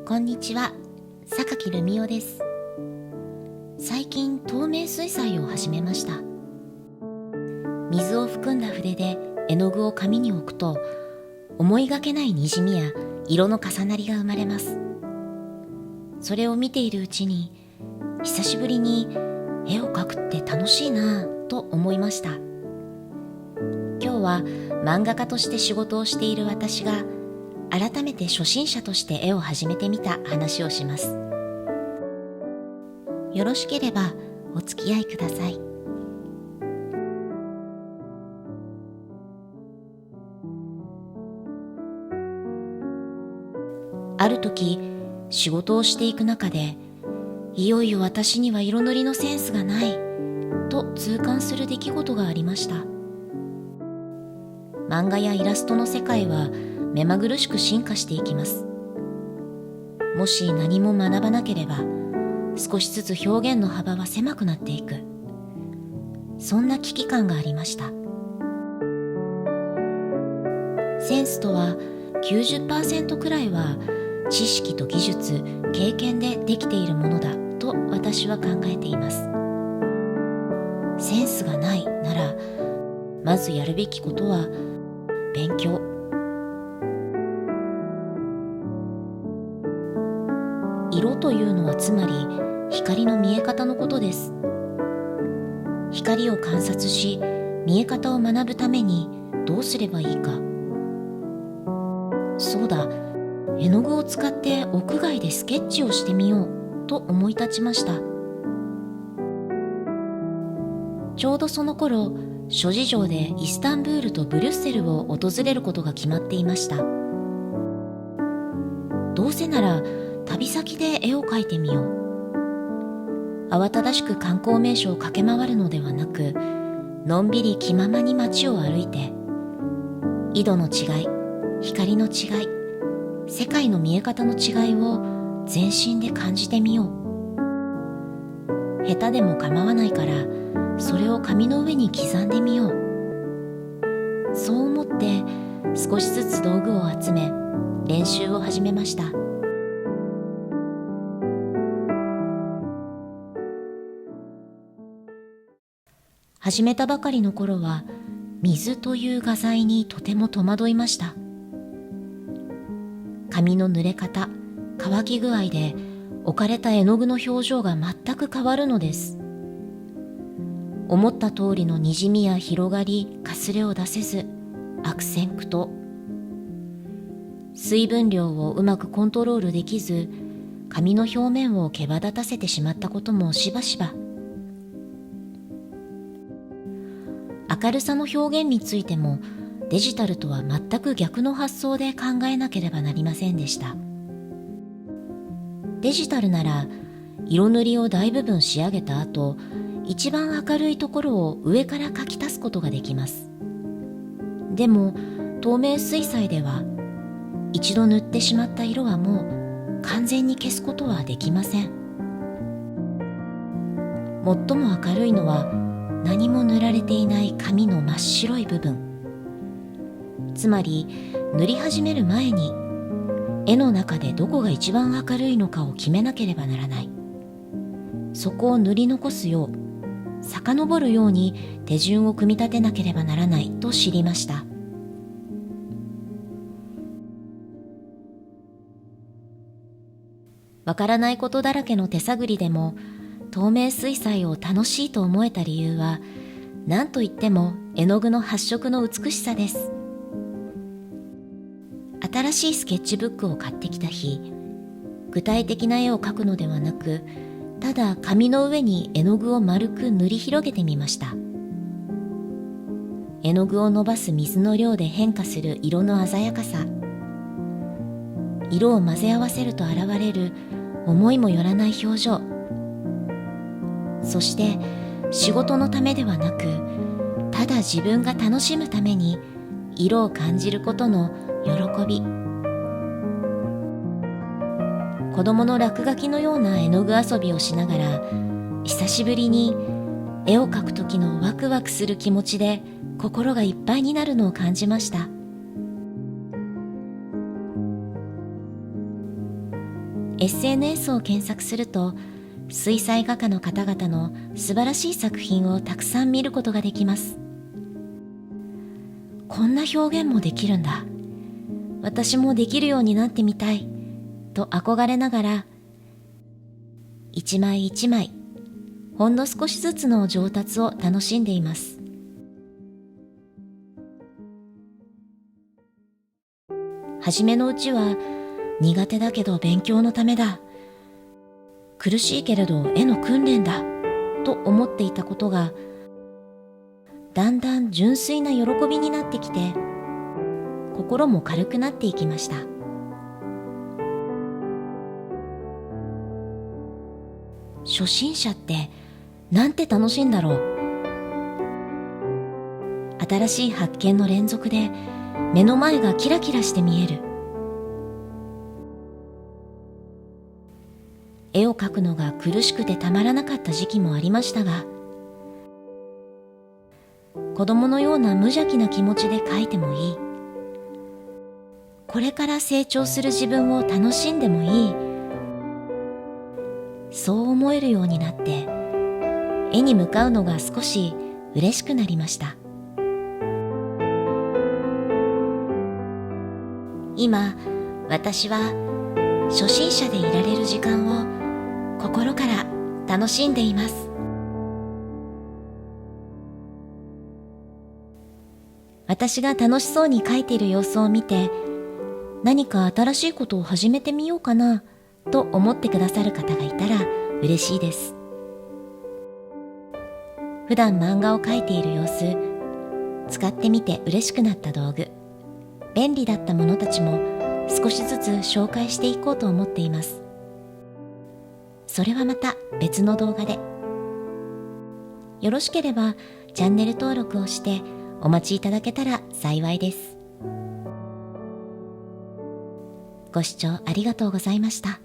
こんにちは、榊ルミオです。最近透明水彩を始めました。水を含んだ筆で絵の具を紙に置くと、思いがけないにじみや色の重なりが生まれます。それを見ているうちに、久しぶりに絵を描くって楽しいなぁと思いました。今日は漫画家として仕事をしている私が改めて初心者として絵を始めてみた話をします。よろしければお付き合いください。ある時、仕事をしていく中で、いよいよ私には色塗りのセンスがないと痛感する出来事がありました。漫画やイラストの世界は目まぐるしく進化していきます。もし何も学ばなければ、少しずつ表現の幅は狭くなっていく。そんな危機感がありました。センスとは 90% くらいは知識と技術、経験でできているものだと私は考えています。センスがないなら、まずやるべきことは勉強。色というのはつまり光の見え方のことです。光を観察し、見え方を学ぶためにどうすればいいか。そうだ、絵の具を使って屋外でスケッチをしてみようと思い立ちました。ちょうどその頃、諸事情でイスタンブールとブリュッセルを訪れることが決まっていました。どうせなら旅先で絵を描いてみよう。慌ただしく観光名所を駆け回るのではなく、のんびり気ままに街を歩いて、緯度の違い、光の違い、世界の見え方の違いを全身で感じてみよう。下手でも構わないから、それを紙の上に刻んでみよう。そう思って少しずつ道具を集め、練習を始めました。始めたばかりの頃は、水という画材にとても戸惑いました。紙の濡れ方、乾き具合で置かれた絵の具の表情が全く変わるのです。思った通りのにじみや広がり、かすれを出せず、悪戦苦闘。水分量をうまくコントロールできず、紙の表面を毛羽立たせてしまったこともしばしば。明るさの表現についても、デジタルとは全く逆の発想で考えなければなりませんでした。デジタルなら、色塗りを大部分仕上げた後、一番明るいところを上から描き足すことができます。でも、透明水彩では、一度塗ってしまった色はもう完全に消すことはできません。最も明るいのは、何も塗られていない紙の真っ白い部分。つまり、塗り始める前に、絵の中でどこが一番明るいのかを決めなければならない。そこを塗り残すよう、遡るように手順を組み立てなければならないと知りました。わからないことだらけの手探りでも、透明水彩を楽しいと思えた理由は、何といっても絵の具の発色の美しさです。新しいスケッチブックを買ってきた日、具体的な絵を描くのではなく、ただ紙の上に絵の具を丸く塗り広げてみました。絵の具を伸ばす水の量で変化する色の鮮やかさ、色を混ぜ合わせると現れる思いもよらない表情、そして仕事のためではなく、ただ自分が楽しむために色を感じることの喜び。子供の落書きのような絵の具遊びをしながら、久しぶりに絵を描く時のワクワクする気持ちで心がいっぱいになるのを感じました。SNS を検索すると、水彩画家の方々の素晴らしい作品をたくさん見ることができます。こんな表現もできるんだ。私もできるようになってみたい。と憧れながら、一枚一枚、ほんの少しずつの上達を楽しんでいます。はじめのうちは、苦手だけど勉強のためだ。苦しいけれど絵の訓練だ。と思っていたことが、だんだん純粋な喜びになってきて、心も軽くなっていきました。初心者ってなんて楽しいんだろう。新しい発見の連続で目の前がキラキラして見える。絵を描くのが苦しくてたまらなかった時期もありましたが、子供のような無邪気な気持ちで描いてもいい。これから成長する自分を楽しんでもいい。そう思えるようになって、絵に向かうのが少し嬉しくなりました。今、私は初心者でいられる時間を心から楽しんでいます。私が楽しそうに描いている様子を見て、何か新しいことを始めてみようかなと思ってくださる方がいたら嬉しいです。普段漫画を描いている様子、使ってみて嬉しくなった道具、便利だったものたちも少しずつ紹介していこうと思っています。それはまた別の動画で。よろしければチャンネル登録をしてお待ちいただけたら幸いです。ご視聴ありがとうございました。